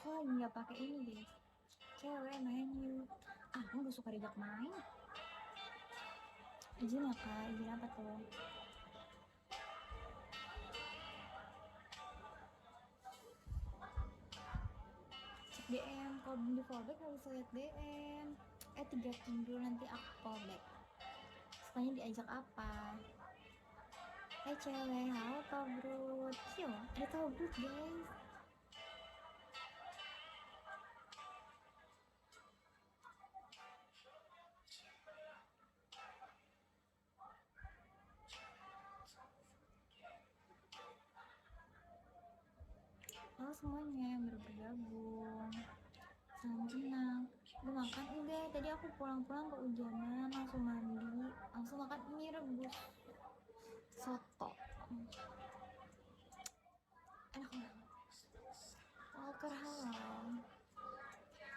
Aku lagi nggak pakai ini guys, cewek main yuk. Aku nggak suka diajak main. Izin ya kak, izin apa tuh? Cek DM, kalau belum di fallback nggak bisa lihat DM. 3 jam dulu nanti aku fallback. Sukanya diajak apa? Hai cewek, halo Tobrut. Yo, ada Tobrut guys. Halo semuanya yang baru bergabung. Salam kenal. Udah makan? Udah, tadi aku pulang-pulang kehujanan, langsung mandi, langsung makan mie rebus soto. Enak banget. Walker, halo.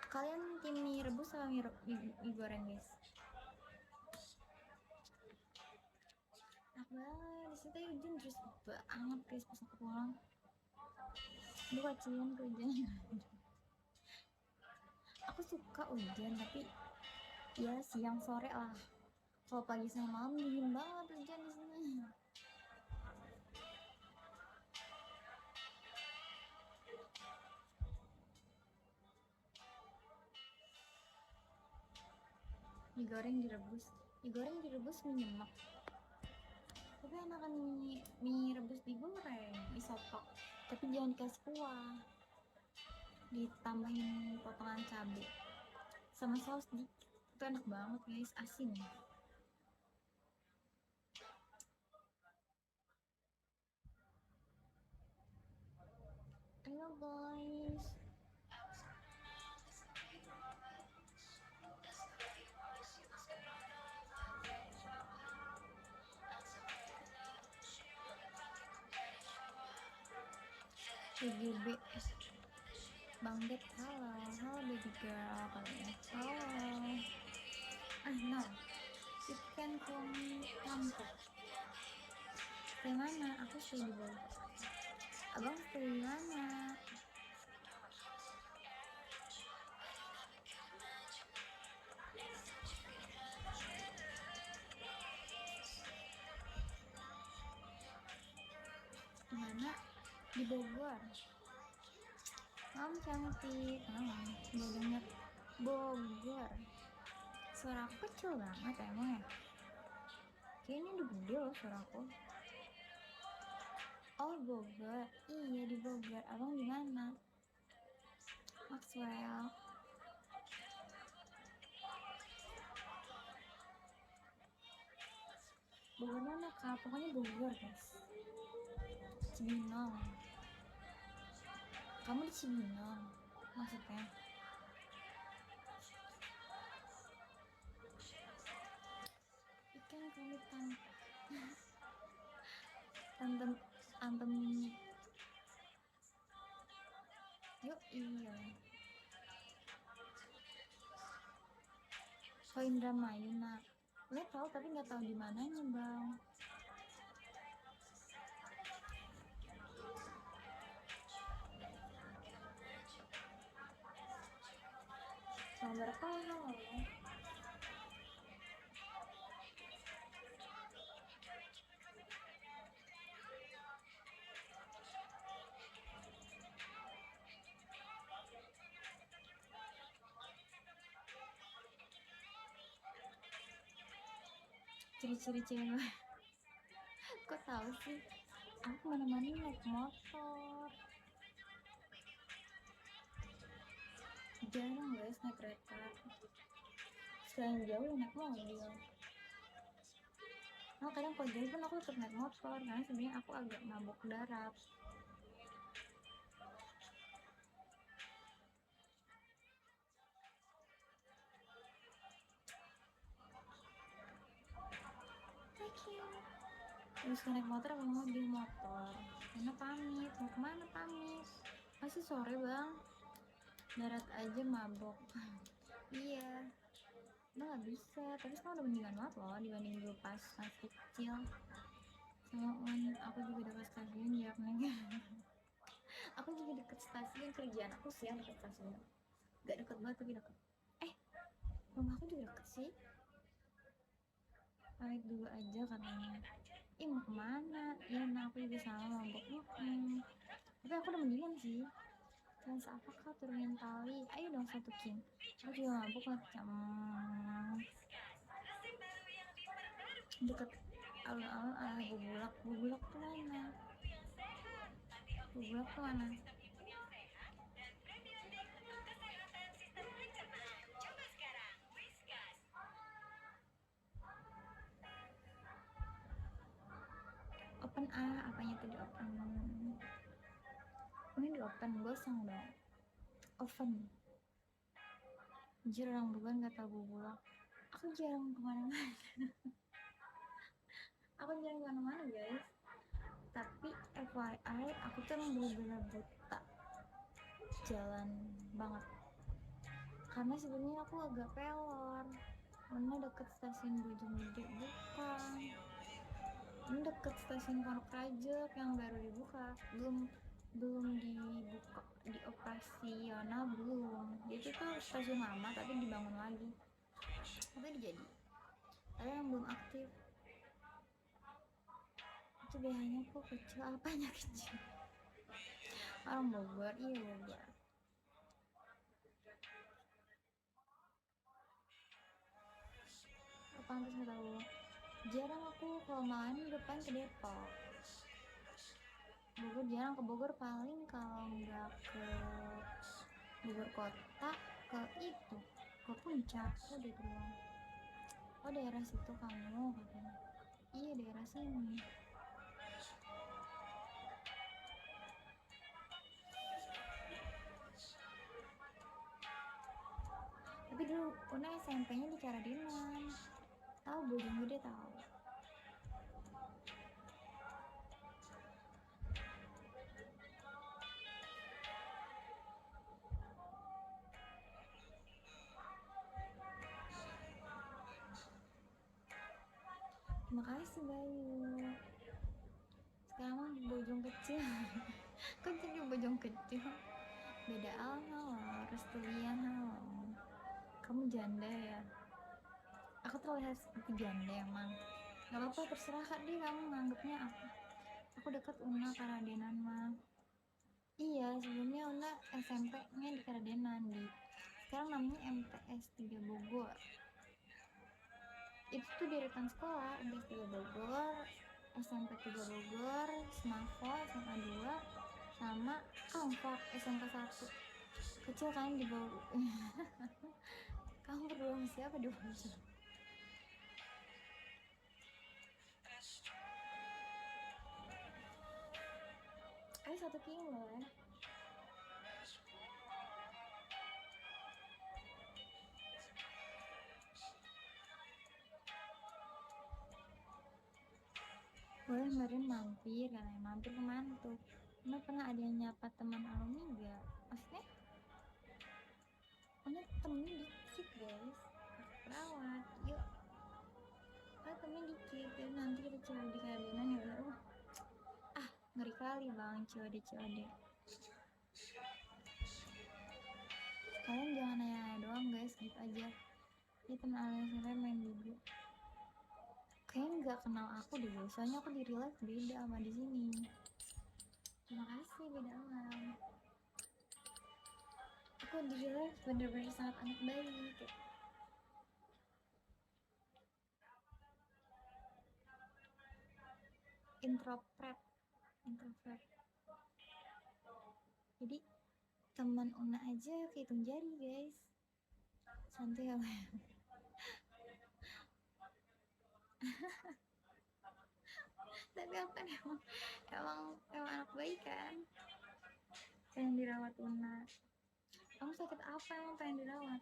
Kalian tim mie rebus sama mie goreng guys? Enak banget. Di situ hujan terus banget guys pas aku pulang. Aduh kasihan kehujanan. Aku suka hujan tapi ya siang sore lah. Kalau pagi sama malam dingin banget hujan di sini. Mie goreng direbus. Mie goreng direbus mie nyemek. Tapi enakan mie rebus digoreng, mie soto. Tapi jangan dikasih kuah. Ditambahin potongan cabai sama saus dikit. Itu enak banget guys, asin. Ayo guys. PGB Bang Dep, halo. Halo baby girl kalian. Halo. No. You can call me Lampuk. Stay mana? Aku stay di bawah. Abang stay di mana? Di mana? Di Bogor. Om cantik. Gue denger Bogor. Suara aku kecil banget emang ya? Kayaknya udah gede loh suara aku. Oh Bogor, iya di Bogor. Abang di mana? Maxwell. Bogor mana kak? Pokoknya Bogor guys. Cibinong. Kamu di Cibinong maksudnya? Ikan kami tantem tantem yuk iya. Oh Indramayu nak. Lihat tahu tapi nggak tahu di mananya bang. Nomor apa halo? Ciri-ciri cewek. Kok tahu sih? Aku mana-mana naik motor. Jarang guys naik kereta. Selain jauh naik mobil. Nah kadang kalau jauh pun aku tetap naik motor karena sebenarnya aku agak mabuk darat. Thank you. Terus naik motor apa mobil motor? Karena pamit. Mau kemana pamit? Masih sore bang. Darat aja mabok. Iya. Udah nggak bisa. Tapi sekarang udah mendingan banget loh dibanding dulu pas masih kecil. Sama aku juga udah pas kasihan ya neng. Aku juga deket stasiun, kerjaan aku sih yang deket stasiun, gak deket banget tapi deket. Rumah aku juga deket sih. Pamit dulu aja katanya. Ih mau kemana? Ya nah aku juga sama mabok. Tapi aku udah mendingan sih. Trans apakah turunin tali? Ayo dong satu king. Aku juga mabuk macam deket alun-alun Bubulak. Bubulak tuh mana? Bubulak tuh mana? Open apanya tadi open? Ini di open gosong dong. Open. Anjir orang bukan gak tau Bubulak. Aku jarang kemana-mana. Aku jarang kemana-mana guys. Tapi FYI aku tuh emang bener-bener buta jalan banget. Karena sebenarnya aku agak pelor. Mana deket stasiun Bojonggede bukan. Ini deket stasiun Pondok Raja yang baru dibuka. Belum dibuka di operasional belum. Jadi itu stasiun lama tapi dibangun lagi. Tapi jadi. Tapi yang belum aktif. Itu biasanya kok kecil, apanya kecil? Orang Bogor, iya Bogor. Pantas nggak tahu. Jarang aku kalau main depan ke Depok. Bogor jarang, ke Bogor paling kalau nggak ke Bogor kota ke itu ke puncak. Udah doang. Oh daerah situ kamu katanya. Iya daerah sini. Tapi dulu Una SMP-nya di Karadenan. Tahu Bojonggede tahu. Terima kasih Bayu. Sekarang mah Bojong kecil. Kok jadi Bojong kecil? Beda halo, Restulian halo. Kamu janda ya? Aku terlihat seperti janda emang. Gak apa-apa terserah kak deh kamu nganggapnya apa. Aku deket Una Karadenan mah. Iya sebelumnya Una SMP-nya di Karadenan di sekarang namanya MTS 3 Bogor. Itu tuh deretan sekolah MTS 3 Bogor, SMP 3 Bogor, Smavo SMA 2 sama Kampak SMK 1. Kecil kan di bawah. Kamu berdua sama siapa di bawah? Ayo satu king loh ya. Boleh kemarin mampir katanya, mampir ke mantu. Una pernah ada yang nyapa teman alumni gak? Maksudnya Una temennya dikit guys, perawat yuk temennya dikit ya nanti kita coba di Karadenan ya udah. Ngeri kali bang COD. Kalian jangan nanya doang guys, gitu aja. Ini teman alias saya main dulu. Kayaknya nggak kenal aku deh guys, soalnya aku di real life beda sama di sini. Terima kasih beda alam. Aku di real life bener-bener sangat anak baik. Introvert. Jadi teman Una aja kehitung jari guys. Santai ya. Tapi aku kan emang anak baik kan. Pengen dirawat Una. Kamu sakit apa emang pengen dirawat?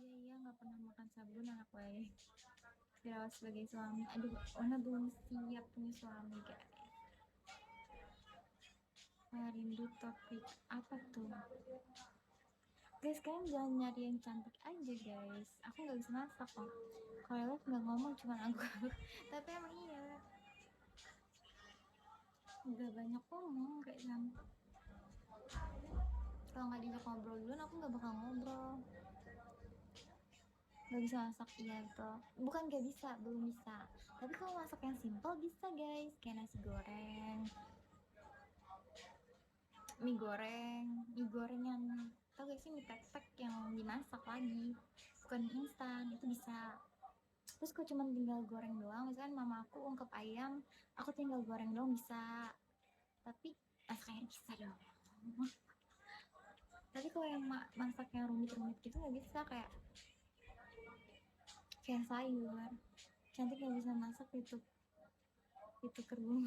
Iya nggak pernah makan sabun anak baik. Dirawat sebagai suami. Aduh Ona belum siap punya suami guys. rindu topik apa tuh guys? Kalian jangan nyari yang cantik aja guys, aku nggak bisa masak kok. Kalau live nggak ngomong cuma aku tapi emang iya nggak banyak ngomong kayak cantik. Kalau nggak diajak ngobrol duluan aku nggak bakal ngobrol. Nggak bisa masak, iya bro, bukan nggak bisa, belum bisa. Tapi kalau masak yang simple bisa guys, kayak nasi goreng, mie goreng, yang tau gak sih, mie tek-tek yang dimasak lagi, bukan mie instan, itu bisa. Terus kok cuma tinggal goreng doang, misalkan mama aku ungkep ayam, aku tinggal goreng doang bisa. Tapi masaknya bisa dong. Tapi kalau yang masak yang rumit-rumit gitu nggak bisa, kayak sayur. Cantik nggak bisa masak itu kerbau.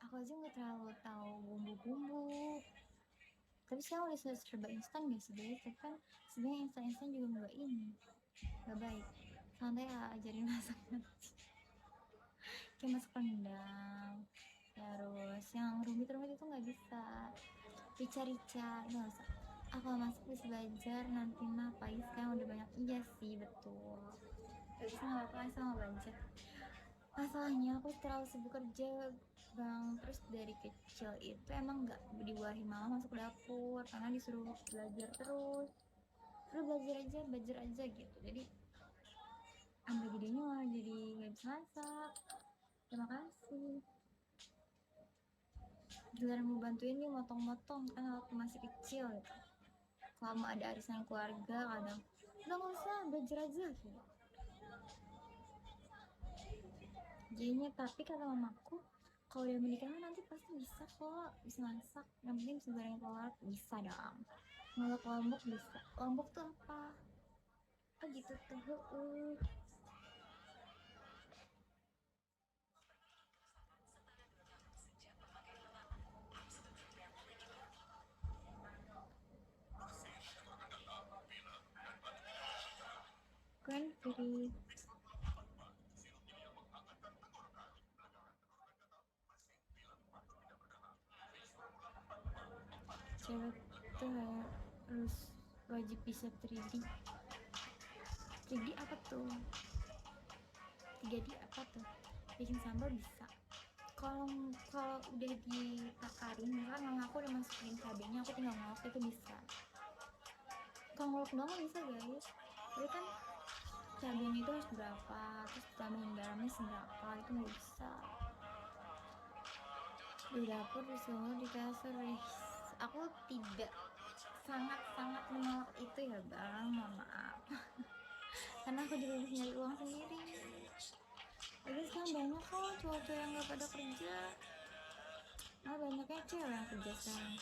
Aku aja nggak terlalu tahu bumbu-bumbu. Tapi sekarang udah serba instan gak sih guys? Tapi kan sebenarnya instan juga nggak baik. Santai ya, ajarin masak nanti. Kayak masak rendang, terus yang rumit-rumit itu nggak bisa. Rica-rica nggak usah. Aku masuk bisa belajar nanti mah pagi, sekarang udah banyak. Iya sih betul, gak bisa, nggak apa-apa sama belajar. Masalahnya aku terlalu sibuk kerja bang, terus dari kecil itu emang nggak dibuahin mama masuk dapur karena disuruh belajar terus. Terus belajar aja gitu, jadi sampai gedenya malah jadi nggak bisa masak. Terima kasih. Giliran mau bantuin nih motong-motong kan waktu masih kecil gitu. Kalau mau ada arisan keluarga kadang udah nggak usah, belajar aja gitu. Jadinya, tapi kata mamaku kalau udah menikah nanti pasti bisa kok, bisa masak, yang penting bisa goreng telur. Bisa dong, ngulek lombok bisa. Lombok tuh apa? Oh gitu tuh. Kan free. Cewek tuh harus wajib bisa 3D. 3D apa tuh? 3D apa tuh? Bikin sambal bisa. Kalau udah ditakarin, misalkan mama aku udah masukin cabenya, aku tinggal ngolok itu bisa. Kalau ngolok doang bisa guys, tapi kan cabenya itu harus berapa, terus tambahin garamnya seberapa, itu nggak bisa. Di dapur disuruh di kasur, aku tidak, sangat menolak itu ya bang, mohon maaf. Karena aku juga bisa nyari uang sendiri. Lagi sekarang banyak kok cowok-cowok yang nggak pada kerja, nah banyaknya cewek yang kerja sekarang.